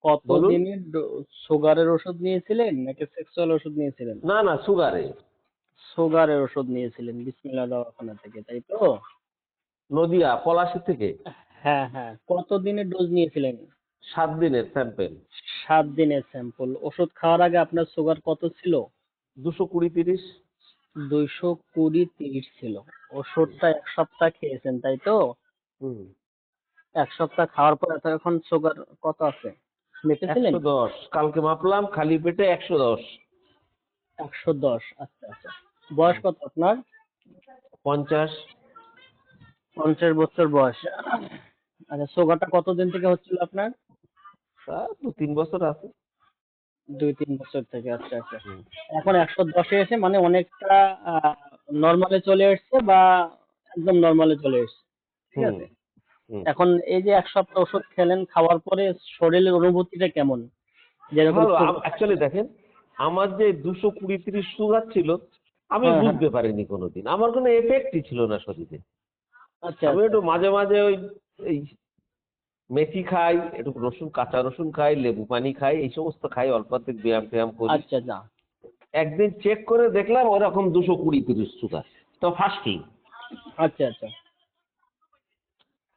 বলুন। কতদিনের সুগারের ওষুধ নিয়েছিলেন নাকি সেক্সুয়াল ওষুধ নিয়েছিলেন? না না, সুগারে। সুগারের ওষুধ নিয়েছিলেন বিসমিল্লাহ দওয়াখানা থেকে, তাই তো? নদিয়া পলাশি থেকে। হ্যাঁ হ্যাঁ, কতদিনের ডোজ নিয়েছিলেন? 7 দিনের স্যাম্পেল। 7 দিনের স্যাম্পল। ওষুধ খাওয়ার আগে আপনার সুগার কত ছিল? 220-30। 220-30 ছিল। ওষুধটা 1 সপ্তাহ খেয়েছেন, তাই তো? হুম। 1 সপ্তাহ খাওয়ার পর এখন সুগার কত আছে মেপেছিলেন? 110 কালকে মাপলাম, খালি পেটে 110। 110। আচ্ছা আচ্ছা। বয়স কত আপনার? 50। 50 বছর বয়স। আচ্ছা, সুগারটা কতদিন থেকে হচ্ছিল আপনার? তা 2-3 বছর আছে। 2-3 বছর থেকে। আচ্ছা আচ্ছা। হুম। এখন 110-এ এসে মানে অনেকটা নর্মালে চলে এসছে বা একদম নর্মালে চলে এসছে, ঠিক হুম। আছে? হুম। এখন এই যে 1 সপ্তাহ ওষুধ খেলেন, খাওয়ার পরে শরীরের অনুভূতিটা কেমন? যেরকম ভালো। সুগার অ্যাকচুয়ালি দেখেন, আমার যে 220-30 সুগার ছিল, আমি হ্যাঁ হ্যাঁ। বুঝতে পারিনি কোনোদিন, আমার কোনো এফেক্টই ছিল না শরীরে। আচ্ছা আমি আচ্ছা একটু আচ্ছা। মাঝে মাঝে ওই এই মেথি খাই, একটু রসুন, কাঁচা রসুন খাই, লেবু পানি খাই, এই সমস্ত খাই, অল্প ব্যায়াম ট্যায়াম করি। আচ্ছা আচ্ছা একদিন চেক করে দেখলাম ওরকম 220-30 সুগার। তো ফাস্টিং। আচ্ছা আচ্ছা।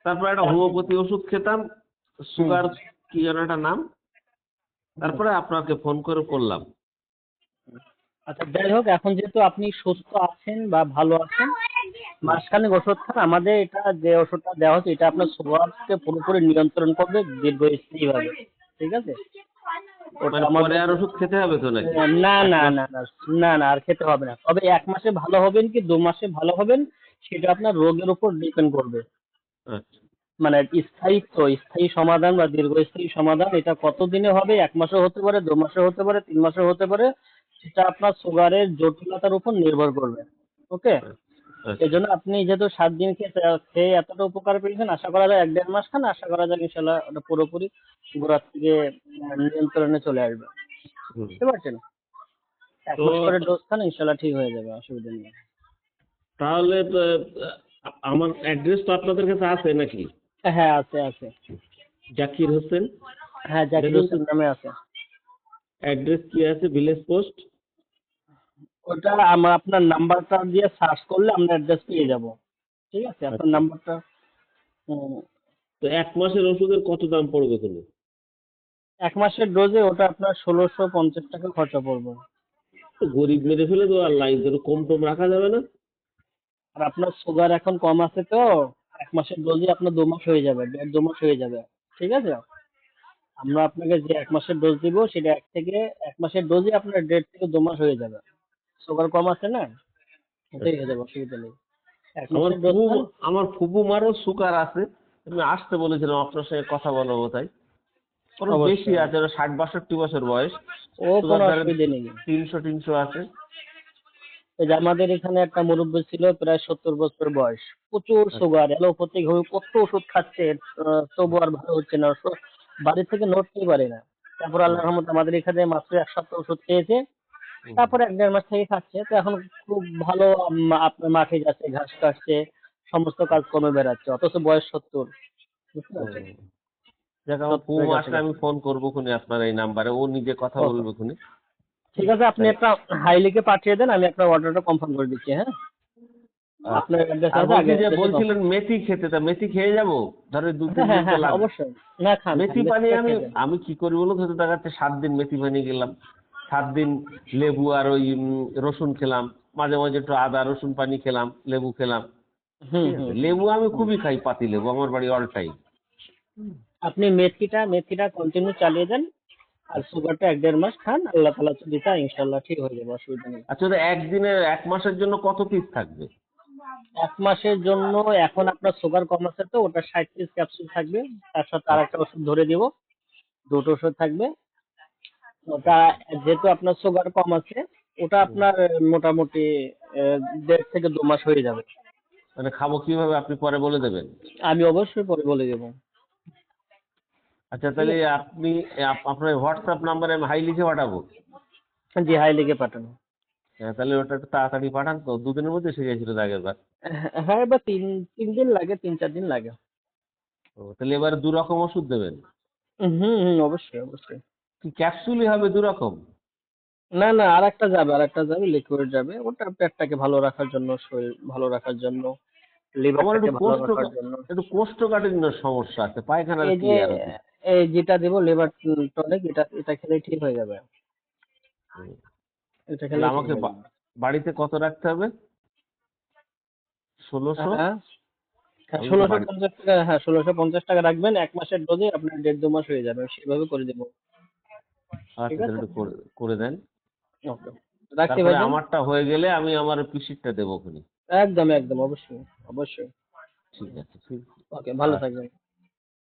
তারপর একটা হোমিওপ্যাথি ওষুধ খেতাম, হুম সুগার কি যেন একটা নাম। হুম। তারপরে আপনাকে ফোন করে করলাম। আচ্ছা, যাই হোক, এখন যেহেতু আপনি সুস্থ আছেন বা ভালো আছেন, হুম। মাসখানেক ওষুধ খান। আমাদের এটা যে ওষুধটা দেওয়া হচ্ছে এটা আপনার সুগারকে পুরোপুরি নিয়ন্ত্রণ করবে দীর্ঘস্থায়ী ভাবে, ঠিক আছে? ওটা মানে পরে আমাদের আর ওষুধ খেতে হবে তো নাকি? না এক না মাস না না না না, আর খেতে হবে না। তবে 1 মাসে ভালো হবেন কি 2 মাসে ভালো হবেন সেটা আপনার রোগের উপর ডিপেন্ড করবে। আচ্ছা। মানে স্থায়িত্ব, স্থায়ী সমাধান বা দীর্ঘস্থায়ী সমাধান এটা কতদিনে হবে? 1 মাসও হতে পারে, 2 মাসও হতে পারে, 3 মাসও হতে পারে। সেটা আপনার সুগারের জটিলতার উপর নির্ভর করবে। ওকে? এই আচ্ছা। জন্য আপনি যেহেতু 7 দিন খেয়ে এতটা উপকার পেয়েছেন, আশা করা যায় 1-1.5 মাস খান, আশা করা যায় ইনশাল্লাহ ওটা পুরোপুরি গোড়ার থেকে নিয়ন্ত্রণে চলে আসবে। হুম। বুঝতে পারছেন? এক তো মাস করে ডোজ খান, ইনশাল্লাহ ঠিক হয়ে যাবে, অসুবিধা নেই। তাহলে আমার অ্যাড্রেস তো আপনাদের কাছে আছে নাকি? হ্যাঁ, আছে আছে। জাকির হোসেন। হ্যাঁ, জাকির হোসেন নামে আছে। অ্যাড্রেস কি আছে? Village post. ওটা আপনার নাম্বারটা দিয়ে সার্চ করলে আমরা অ্যাড্রেস পেয়ে যাব। ঠিক আছে? আপনার আচ্ছা। নাম্বারটা হুম, তো 1 মাসের ওষুধের কত দাম পড়বে তাহলে? 1 মাসের ডোজে ওটা আপনার 1650 টাকা খরচা পড়বে। তো গরিব মেরে ফেলে তো আর লাইন, তো কম টম রাখা যাবে না? আর আপনার সুগার এখন কম আছে তো 1 মাসের ডোজে আপনার 2 মাস হয়ে যাবে, 1.5-2 মাস হয়ে যাবে। ঠিক আছে? আমরা আপনাকে যে 1 মাসের ডোজ দিব সেটা 1 মাসের ডোজে আপনার 1.5 থেকে 2 মাস হয়ে যাবে। সুগার কম আছে না? ওটাই হয়ে আচ্ছা। যাবে, অসুবিধা নেই। এক আমার মাসের ডোজ ফুবু খান। আমার ফুবু মারও সুগার আছে। আমি আসতে বলেছিলাম আপনার সঙ্গে কথা বলবো তাই। ওর বেশি অবশ্যই আছে, ওর 60-62 বছর বয়স। ও সুগার কোনো ধরেন অসুবিধা নেই। 300 আছে। এই যে আমাদের এখানে একটা মুরব্বী ছিল প্রায় 70 বছর বয়স, প্রচুর আচ্ছা। সুগার, অ্যালোপ্যাথিক ভাবে কত ওষুধ খাচ্ছে, তবু আর ভালো হচ্ছে না। বাড়ি থেকে নড়তেই পারে না। তারপর হুম। আল্লাহর রহমতে আমাদের এখানে মাত্র 1 সপ্তাহ ওষুধ খেয়েছে। হুম। তারপরে 1-1.5 মাস থেকে খাচ্ছে, তো এখন খুব ভালো। আপনার মাঠে যাচ্ছে, ঘাস কাটছে, সমস্ত কাজ কমে বেড়াচ্ছে, অথচ বয়স 70। বুঝতে পারছেন? হুম। দেখ, আমার ফুবু 70-এর আসলে আমি কাছাকাছি। ফোন করবো খুনি আপনার এই নাম্বারে, ও নিজে কথা ওকে, বলবে খুনি। ঠিক আছে, আপনি তাহলে একটা হাই লিখে পাঠিয়ে দেন, আমি আপনার অর্ডারটা কনফার্ম করে দিচ্ছি। হ্যাঁ, আচ্ছা। আপনার অ্যাড্রেস আর আছে, বলছি আগে যে অ্যাড্রেসে বলছিলেন কনফার্ম। মেথি খেতে, তা মেথি খেয়ে যাবো? ধরো দু হ্যাঁ তিন হ্যাঁ দিন তো হ্যাঁ হ্যাঁ, লাগবে। অবশ্যই। না, খান খান, মেথি পানি মেথিটা আমি খেয়ে যান। আমি কি করি বলুন তো, দেখা যাচ্ছে 7 দিন মেথি পানি গেলাম, 7 দিন লেবু আর ওই রসুন খেলাম, মাঝে মাঝে একটু আদা রসুন পানি খেলাম, লেবু খেলাম। হুম ঠিক হুম আছে, হুম লেবু আমি হুম। খুবই খাই, পাতি লেবু আমার বাড়ি অল টাইম। আপনি মেথিটা কন্টিনিউ চালিয়ে যান। আর আচ্ছা। সুগারটা 1-1.5 মাস খান, আল্লাহ তালা দিতা ইনশাল্লাহ ঠিক হয়ে যাবে, অসুবিধা নেই। আচ্ছা, তো একদিনে 1 মাসের জন্য কত পিস থাকবে? 1 মাসের জন্য এখন আপনার সুগার কম আছে তো ওটা 60 পিস ক্যাপসুল থাকবে। তার সাথে আর একটা আচ্ছা। ওষুধ ধরে দিব, দুটো ওষুধ থাকবে। ওটা যেহেতু আপনার সুগার কম আছে, ওটা হুম। আপনার মোটামুটি 1.5 থেকে 2 মাস হয়ে যাবে। মানে খাবো কিভাবে আপনি পরে বলে দেবেন? আমি অবশ্যই পরে বলে দেবো। আচ্ছা, ঠিক তাহলে আছে? আপনি আপনার হোয়াটসঅ্যাপ নাম্বারে আমি হাই লিখে পাঠাবো? জি, হাই লিখে পাঠানো। হ্যাঁ, তাহলে ওটা একটু তাড়াতাড়ি পাঠান, তো 2 দিনের মধ্যে এসে গেছিল আগের বার। হ্যাঁ, এবার 3 দিন লাগে, 3-4 দিন লাগে। ও, তাহলে এবারে 2 রকম ওষুধ দেবেন? হুম হুম, অবশ্যই অবশ্যই। কি ক্যাপসুলই হবে দু রকম? না না, আর একটা যাবে লিকুইড যাবে, ওটা পেটটাকে ভালো রাখার জন্য, শরীর ভালো রাখার জন্য, আমার লিভারটাকে ভালো রাখার জন্য। একটু কোষ্ঠকাঠিন্যের সমস্যা আছে, পায়খানার এই কি যে আর কি? এই যেটা দেবো লিভার টনিক, এটা এটা খেলেই ঠিক হয়ে যাবে। হুম। এটা তাহলে খেলেই ঠিক আমাকে হয়ে যাবে। বাড়িতে কত রাখতে হবে? 1600? হ্যাঁ হ্যাঁ, আমি তো 1650 টাকা, হ্যাঁ 1650 টাকা রাখবেন, 1 মাসের ডোজে আপনার 1.5 2 মাস হয়ে যাবে, সেভাবে করে দেবো। ঠিক আচ্ছা, তাহলে আছে, একটু করে করে দেন। ওকে, রাখছি তারপরে ভাইজান। আমারটা হয়ে গেলে আমি আমার পিসিরটা দেবো ওখানে। একদম একদম, অবশ্যই অবশ্যই। ঠিক আছে, ঠিক। ওকে, ভালো আচ্ছা। থাকবেন।